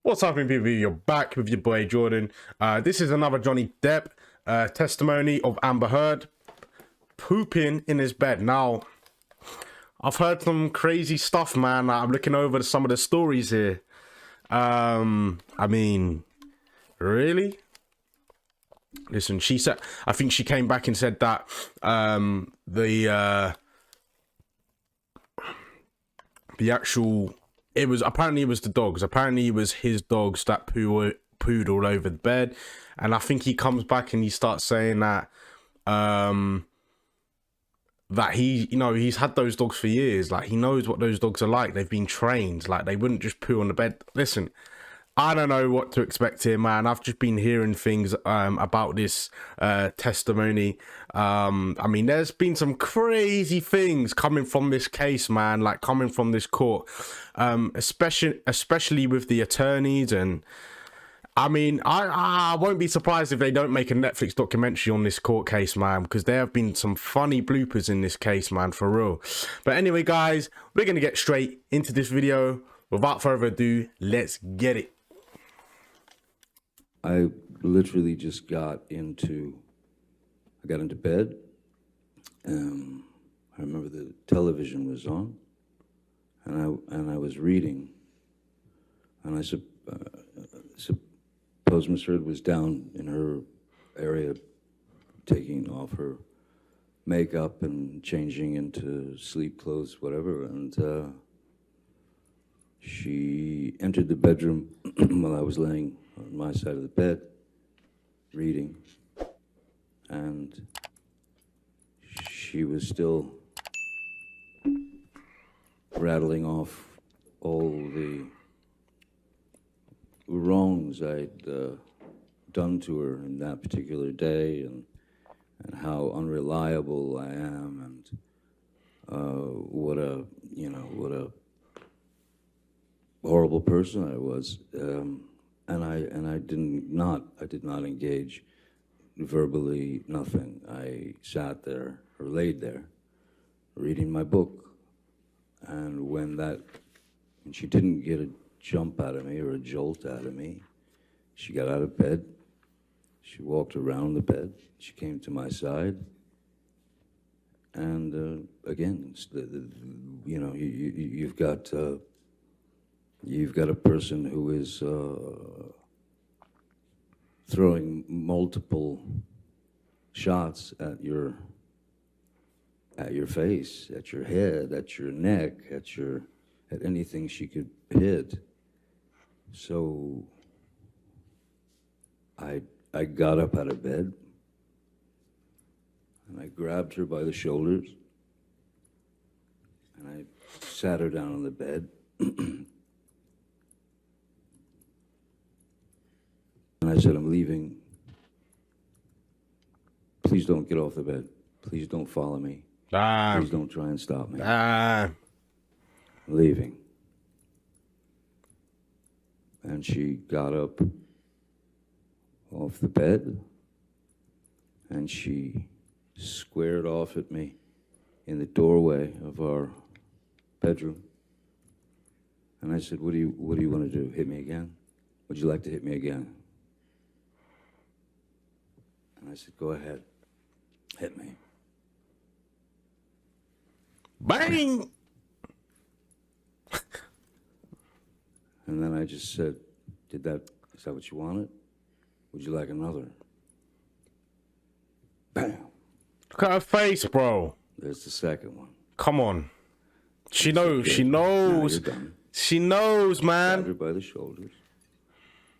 What's happening, people? You're back with your boy Jordan. This is another Johnny Depp testimony of Amber Heard pooping in his bed. Now, I've heard some crazy stuff, man. I'm looking over some of the stories here. I mean, really? Listen, she said, I think she came back and said that the actual, it was the dogs. Apparently it was his dogs that pooed all over the bed. And I think he comes back and he starts saying that that he, you know, he's had those dogs for years. Like, he knows what those dogs are like. They've been trained. Like, they wouldn't just poo on the bed. Listen, I don't know what to expect here, man. I've just been hearing things about this testimony. I mean, there's been some crazy things coming from this case, man, like coming from this court, especially with the attorneys. And I mean, I won't be surprised if they don't make a Netflix documentary on this court case, man, because there have been some funny bloopers in this case, man, for real. But anyway, guys, we're going to get straight into this video. Without further ado, let's get it. I literally just got into bed. I remember the television was on, and I was reading, and I suppose Miss Heard was down in her area, taking off her makeup and changing into sleep clothes, whatever, and she entered the bedroom while I was laying on my side of the bed, reading, and she was still rattling off all the wrongs I'd done to her in that particular day, and how unreliable I am, and what a horrible person I was. And I did not engage verbally, nothing. I sat there or laid there reading my book. And when she didn't get a jump out of me or a jolt out of me, she got out of bed, she walked around the bed, she came to my side, and again, you know, you've got a person who is throwing multiple shots at your face, at your head, at your neck, at anything she could hit. So I got up out of bed and I grabbed her by the shoulders and I sat her down on the bed. And I said, I'm leaving. Please don't get off the bed. Please don't follow me. Please don't try and stop me. I'm leaving. And she got up off the bed and she squared off at me in the doorway of our bedroom. And I said, what do you want to do? Hit me again? Would you like to hit me again? And I said, go ahead, hit me. Bang! And then I just said, is that what you wanted? Would you like another? Bam! Look at her face, bro. There's the second one. Come on. She knows, she knows. She knows, man. Grabbed her by the shoulders,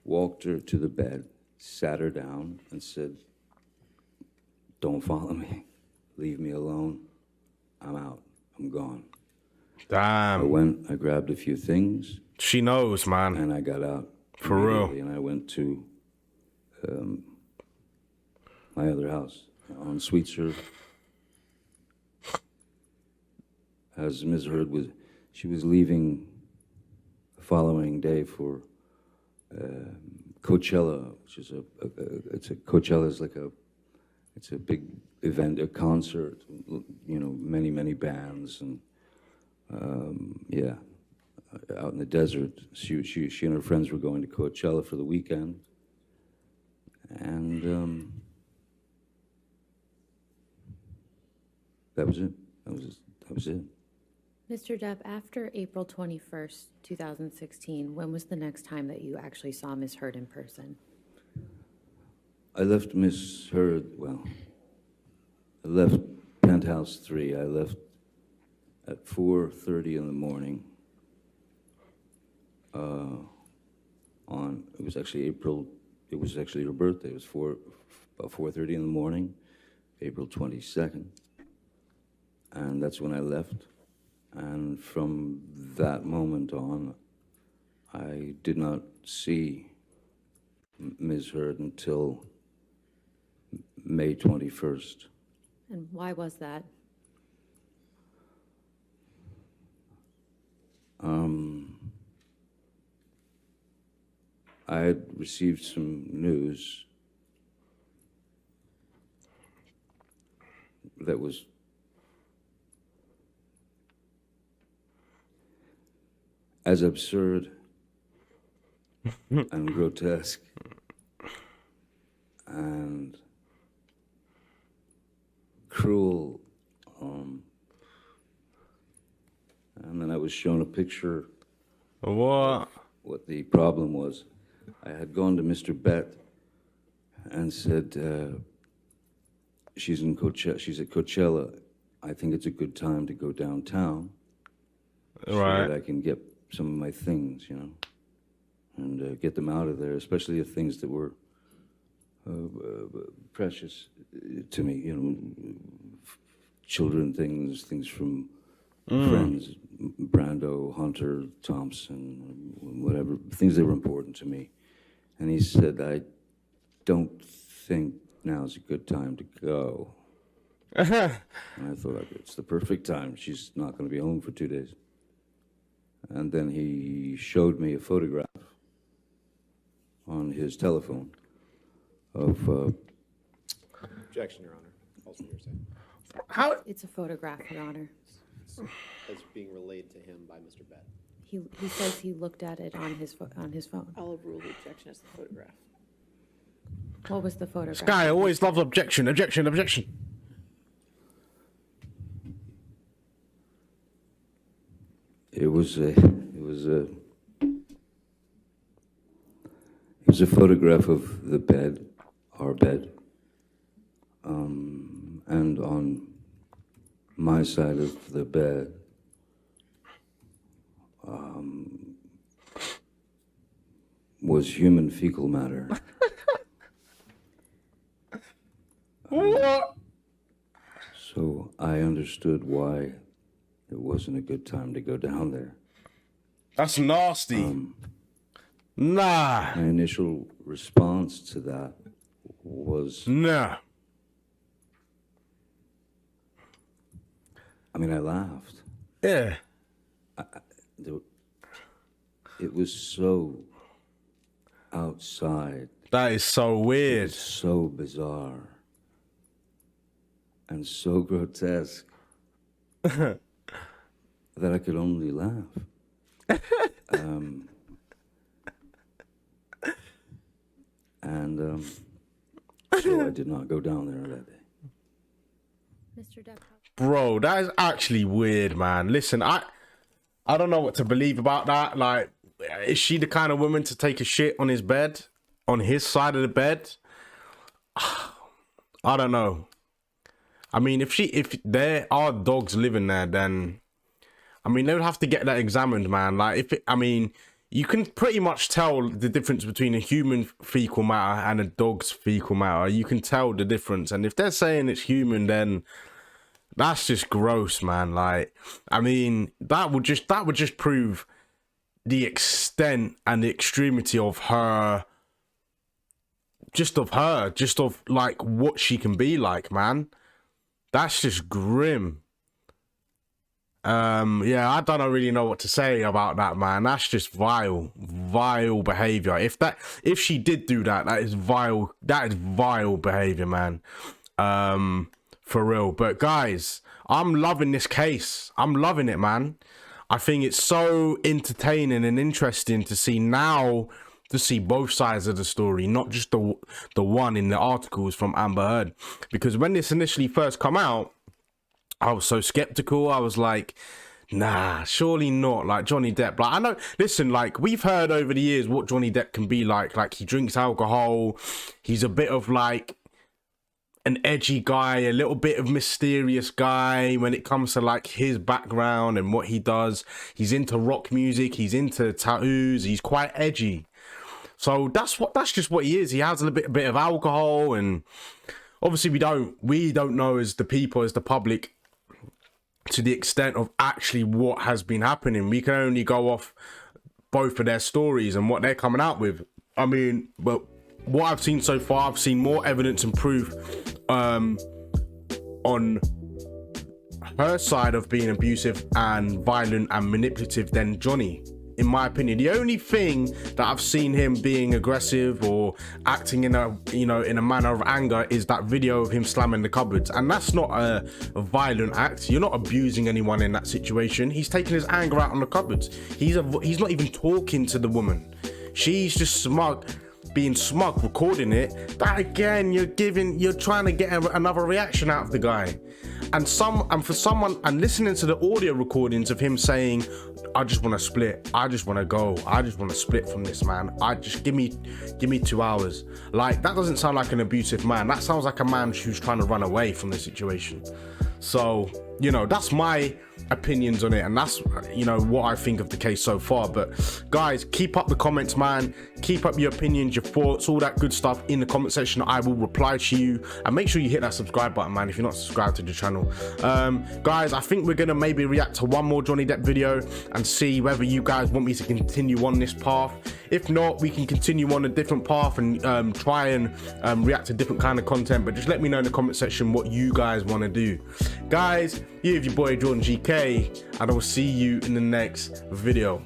walked her to the bed, sat her down, and said, don't follow me. Leave me alone. I'm out. I'm gone. Damn. I went, I grabbed a few things. She knows, man. And I got out. For real. And I went to my other house on Sweetserve. As Ms. Heard she was leaving the following day for Coachella, which is Coachella is like it's a big event, a concert. A you know, many bands, and yeah, out in the desert. She and her friends were going to Coachella for the weekend, and that was it. That was it. Mr. Depp, after April 21st, 2016, when was the next time that you actually saw Ms. Heard in person? I left Miss Heard, well, I left Penthouse 3. I left at 4:30 in the morning. It was actually it was actually her birthday. It was about 4:30 in the morning, April 22nd. And that's when I left. And from that moment on, I did not see Ms. Heard until May 21st. And why was that? I had received some news that was as absurd and grotesque and cruel. And then I was shown a picture. What? What the problem was. I had gone to Mr. Bett and said, she's at Coachella. I think it's a good time to go downtown so Right. that I can get some of my things, you know, and get them out of there, especially the things that were precious to me, you know, children things from friends, Brando, Hunter, Thompson, whatever, things that were important to me. And he said, I don't think now's a good time to go. And I thought, it's the perfect time. She's not going to be home for 2 days. And then he showed me a photograph on his telephone of... Objection, Your Honor. Also, you're saying How? It's a photograph, Your Honor. as being relayed to him by Mr. Bett. He says he looked at it on his phone. I'll overrule the objection as the photograph. What was the photograph? This guy always loves objection. It was a photograph of the bed, our bed, and on my side of the bed was human fecal matter. What? So I understood why it wasn't a good time to go down there. That's nasty. Nah. My initial response to that was, Nah. I mean, I laughed. Yeah. It was so outside, That is so weird. so bizarre, and so grotesque that I could only laugh. So I did not go down there that day. Mr. Depp. Bro, that is actually weird, man. Listen, I don't know what to believe about that. Like, is she the kind of woman to take a shit on his bed? On his side of the bed? I don't know. I mean, if there are dogs living there, then I mean, they would have to get that examined, man. Like, you can pretty much tell the difference between a human fecal matter and a dog's fecal matter. You can tell the difference. And if they're saying it's human, then that's just gross, man. Like, I mean, that would just prove the extent and the extremity of her, just of like what she can be like, man. That's just grim. Yeah, I don't really know what to say about that, man. That's just vile behavior. If she did do that, that is vile behavior, man. For real. But guys, I'm loving this case. I'm loving it, man. I think it's so entertaining and interesting to see both sides of the story, not just the one in the articles from Amber Heard. Because when this initially first come out, I was so skeptical. I was like, nah, surely not. Like Johnny Depp. Like, I know, listen, like we've heard over the years what Johnny Depp can be like. Like he drinks alcohol. He's a bit of like an edgy guy, a little bit of mysterious guy when it comes to like his background and what he does. He's into rock music. He's into tattoos. He's quite edgy. So that's just what he is. He has a bit of alcohol, and obviously we don't know as the people, as the public, to the extent of actually what has been happening. We can only go off both of their stories and what they're coming out with. I mean, but what I've seen so far, I've seen more evidence and proof on her side of being abusive and violent and manipulative than Johnny, in my opinion. The only thing that I've seen him being aggressive or acting in a manner of anger is that video of him slamming the cupboards, and that's not a violent act. You're not abusing anyone in that situation. He's taking his anger out on the cupboards. He's not even talking to the woman. She's just smug, being smug, recording it. That again, you're trying to get another reaction out of the guy. And listening to the audio recordings of him saying, I just want to split. I just want to go. I just want to split from this man. I just give me 2 hours. Like, that doesn't sound like an abusive man. That sounds like a man who's trying to run away from the situation. So, that's my opinions on it, and that's what I think of the case so far. But guys, keep up the comments, man. Keep up your opinions, your thoughts, all that good stuff in the comment section. I will reply to you, and make sure you hit that subscribe button, man, if you're not subscribed to the channel. Guys, I think we're gonna maybe react to one more Johnny Depp video and see whether you guys want me to continue on this path. If not, we can continue on a different path and try and react to different kind of content. But just let me know in the comment section what you guys want to do. Guys, you have your boy Jordan GK, and I will see you in the next video.